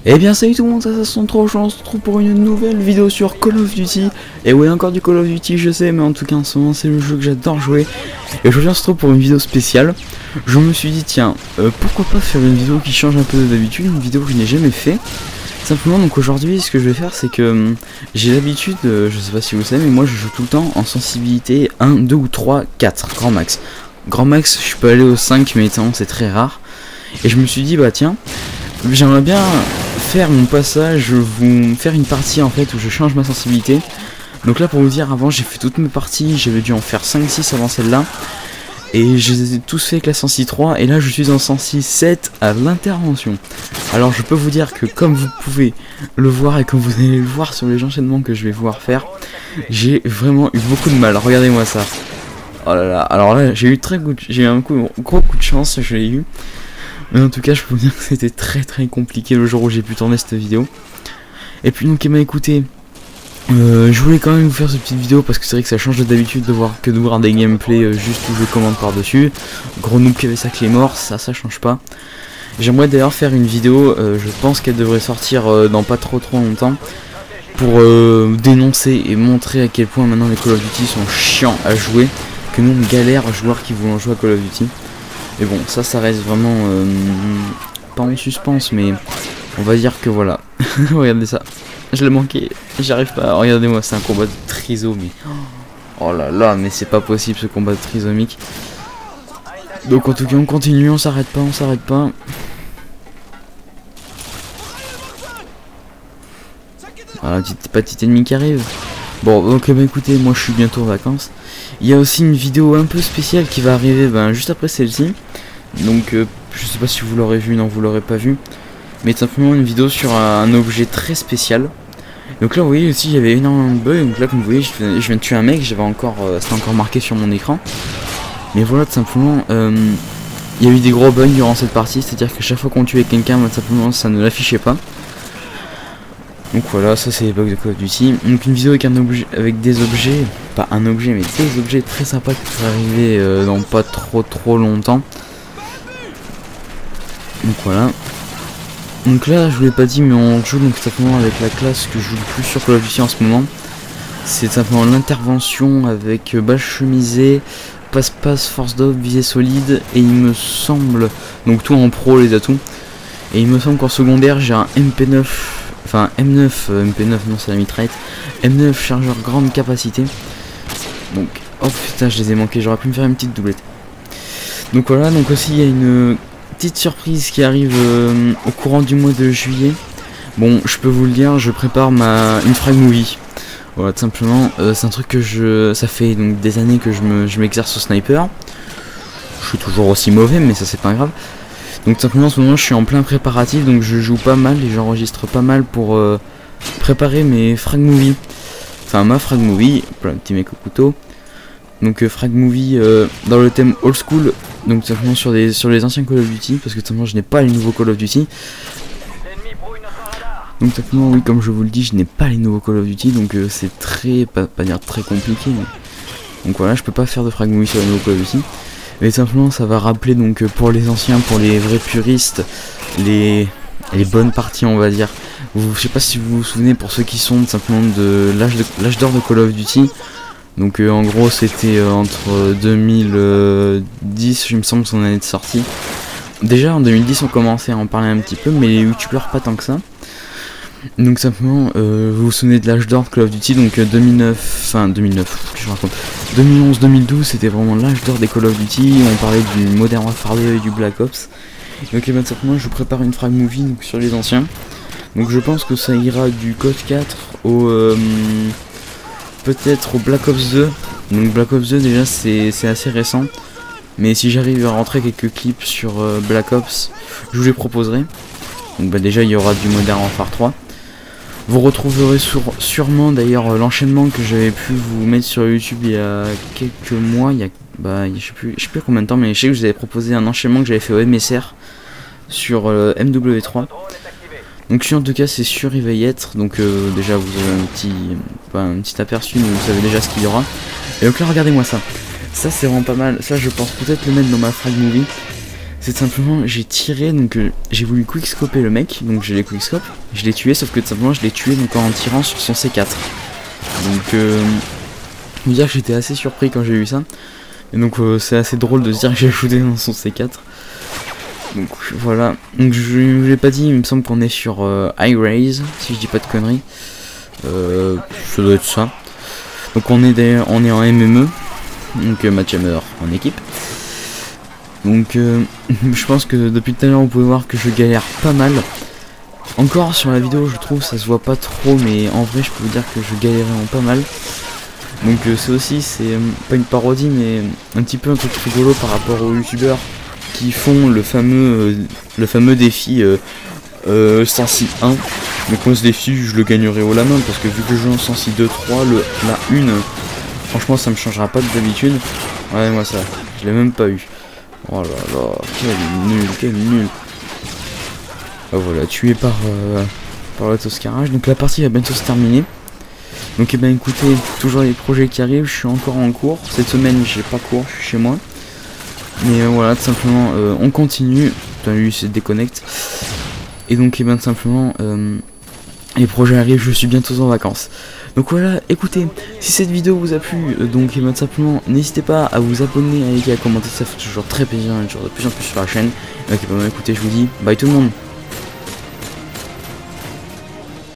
Eh bien salut tout le monde, ça se retrouve, on se retrouve pour une nouvelle vidéo sur Call of Duty. Et oui, encore du Call of Duty, je sais, mais en tout cas en ce moment c'est le jeu que j'adore jouer. Et aujourd'hui on se retrouve pour une vidéo spéciale. Je me suis dit tiens, pourquoi pas faire une vidéo qui change un peu d'habitude, une vidéo que je n'ai jamais fait. Simplement donc aujourd'hui ce que je vais faire c'est que j'ai l'habitude, je sais pas si vous savez, mais moi je joue tout le temps en sensibilité 1, 2 ou 3, 4, grand max. Grand max je peux aller au 5 mais c'est très rare. Et je me suis dit bah tiens, j'aimerais bien faire mon passage, vous faire une partie en fait où je change ma sensibilité. Donc là pour vous dire, avant j'ai fait toutes mes parties, j'avais dû en faire 5-6 avant celle-là. Et je les ai tous fait avec la sensi 3 et là je suis en sensi 7 à l'intervention. Alors je peux vous dire que comme vous pouvez le voir et comme vous allez le voir sur les enchaînements que je vais pouvoir faire, j'ai vraiment eu beaucoup de mal, regardez-moi ça. Oh là là, alors là j'ai eu un gros coup de chance, je l'ai eu. Mais en tout cas je peux vous dire que c'était très compliqué le jour où j'ai pu tourner cette vidéo. Et puis donc écoutez, je voulais quand même vous faire cette petite vidéo parce que c'est vrai que ça change d'habitude de voir des gameplays juste où je commande par dessus. Gros noob qui avait sa clé mort, ça change pas. J'aimerais d'ailleurs faire une vidéo, je pense qu'elle devrait sortir dans pas trop longtemps, pour dénoncer et montrer à quel point maintenant les Call of Duty sont chiants à jouer, que nous on galère aux joueurs qui voulont jouer à Call of Duty. Mais bon, ça reste vraiment pas en suspense, mais on va dire que voilà. Regardez ça, je l'ai manqué, j'arrive pas. Regardez-moi, c'est un combat de trisomie. Oh là là, mais c'est pas possible ce combat de trisomique. Donc en tout cas, on continue, on s'arrête pas. Voilà, petite ennemi qui arrive. Bon, donc écoutez, moi je suis bientôt en vacances. Il y a aussi une vidéo un peu spéciale qui va arriver juste après celle-ci. Donc je sais pas si vous l'aurez vu, non vous l'aurez pas vu. Mais simplement une vidéo sur un objet très spécial. Donc là vous voyez aussi il y avait énormément de bugs. Donc là comme vous voyez je viens de tuer un mec, j'avais encore c'était encore marqué sur mon écran. Mais voilà tout simplement il y a eu des gros bugs durant cette partie. C'est à dire que chaque fois qu'on tuait quelqu'un tout simplement ça ne l'affichait pas. Donc voilà, ça c'est les bugs de Call of Duty. Donc une vidéo avec des objets, pas un objet mais des objets très sympas qui vont arriver dans pas trop longtemps. Donc voilà. Donc là je vous l'ai pas dit mais on joue donc simplement avec la classe que je joue le plus sur Call of Duty en ce moment. C'est simplement l'intervention avec balle chemisée, passe-passe, force d'off, visée solide et il me semble, donc tout en pro les atouts. Et il me semble qu'en secondaire j'ai un MP9. Enfin M9, MP9 non c'est la mitraillette. M9 chargeur grande capacité. Donc, oh putain je les ai manqués, j'aurais pu me faire une petite doublette. Donc voilà, donc aussi il y a une petite surprise qui arrive au courant du mois de juillet. Bon je peux vous le dire, je prépare une frag movie. Voilà tout simplement, c'est un truc que ça fait donc des années que je m'exerce au sniper. Je suis toujours aussi mauvais mais ça c'est pas grave. Donc simplement en ce moment je suis en plein préparatif, donc je joue pas mal et j'enregistre pas mal pour préparer mes frag movie. Enfin ma frag movie, voilà, un petit mec au couteau. Donc frag movie dans le thème old school, donc simplement sur les anciens Call of Duty, parce que simplement je n'ai pas les nouveaux Call of Duty. Donc simplement oui comme je vous le dis, je n'ai pas les nouveaux Call of Duty, donc c'est pas dire très compliqué. Mais... donc voilà, je peux pas faire de frag movie sur les nouveaux Call of Duty. Mais simplement ça va rappeler donc pour les anciens, pour les vrais puristes, les bonnes parties on va dire. Je sais pas si vous vous souvenez pour ceux qui sont simplement de l'âge d'or de Call of Duty. Donc en gros c'était entre 2010 je me semble son année de sortie. Déjà en 2010 on commençait à en parler un petit peu mais les youtubeurs pas tant que ça. Donc simplement vous vous souvenez de l'âge d'or de Call of Duty, donc 2009, 2011-2012 c'était vraiment l'âge d'or des Call of Duty, on parlait du Modern Warfare 2 et du Black Ops. Donc simplement je vous prépare une frag movie donc, sur les anciens. Donc je pense que ça ira du COD 4 au peut-être au Black Ops 2. Donc Black Ops 2 déjà c'est assez récent. Mais si j'arrive à rentrer quelques clips sur Black Ops, je vous les proposerai. Donc déjà il y aura du Modern Warfare 3. Vous retrouverez sûrement d'ailleurs l'enchaînement que j'avais pu vous mettre sur YouTube il y a quelques mois, je sais plus combien de temps, mais je sais que je vous avais proposé un enchaînement que j'avais fait au MSR sur MW3. Donc en tout cas c'est sûr il va y être, donc déjà vous avez un petit aperçu, donc vous savez déjà ce qu'il y aura. Et donc là regardez moi ça, c'est vraiment pas mal, ça je pense peut-être le mettre dans ma frag movie. c'est simplement j'ai tiré, donc j'ai voulu quickscoper le mec, donc j'ai les quickscope, je l'ai tué, sauf que tout simplement je l'ai tué donc en tirant sur son C4. Donc je veux dire que j'étais assez surpris quand j'ai vu ça. Et donc c'est assez drôle de se dire que j'ai shooté dans son C4. Donc voilà, donc je l'ai pas dit, il me semble qu'on est sur High Raise, si je dis pas de conneries. Ça doit être ça. Donc on est en MME, donc Matchhammer en équipe. Donc je pense que depuis tout à l'heure vous pouvez voir que je galère pas mal. Encore sur la vidéo je trouve ça se voit pas trop, mais en vrai je peux vous dire que je galérais en pas mal. Donc c'est aussi, c'est pas une parodie mais un petit peu un truc rigolo par rapport aux youtubeurs qui font le fameux défi 106-1. Donc moi ce défi je le gagnerai haut la main parce que vu que je joue en 106-2-3, la une, franchement ça me changera pas d'habitude. Ouais moi ça, je l'ai même pas eu. Oh là là, quel nul. Oh, voilà, tué par l'autoscarage. Donc la partie va bientôt se terminer. Donc et ben écoutez, toujours les projets qui arrivent, je suis encore en cours. Cette semaine j'ai pas cours, je suis chez moi. Mais voilà, tout simplement on continue. Putain lui c'est déconnecte. Et donc et ben tout simplement les projets arrivent, je suis bientôt en vacances. Donc voilà, écoutez, si cette vidéo vous a plu, donc et ben, simplement n'hésitez pas à vous abonner, à liker, à commenter, ça fait toujours très plaisir, toujours de plus en plus sur la chaîne. Donc et ben, écoutez, je vous dis bye tout le monde.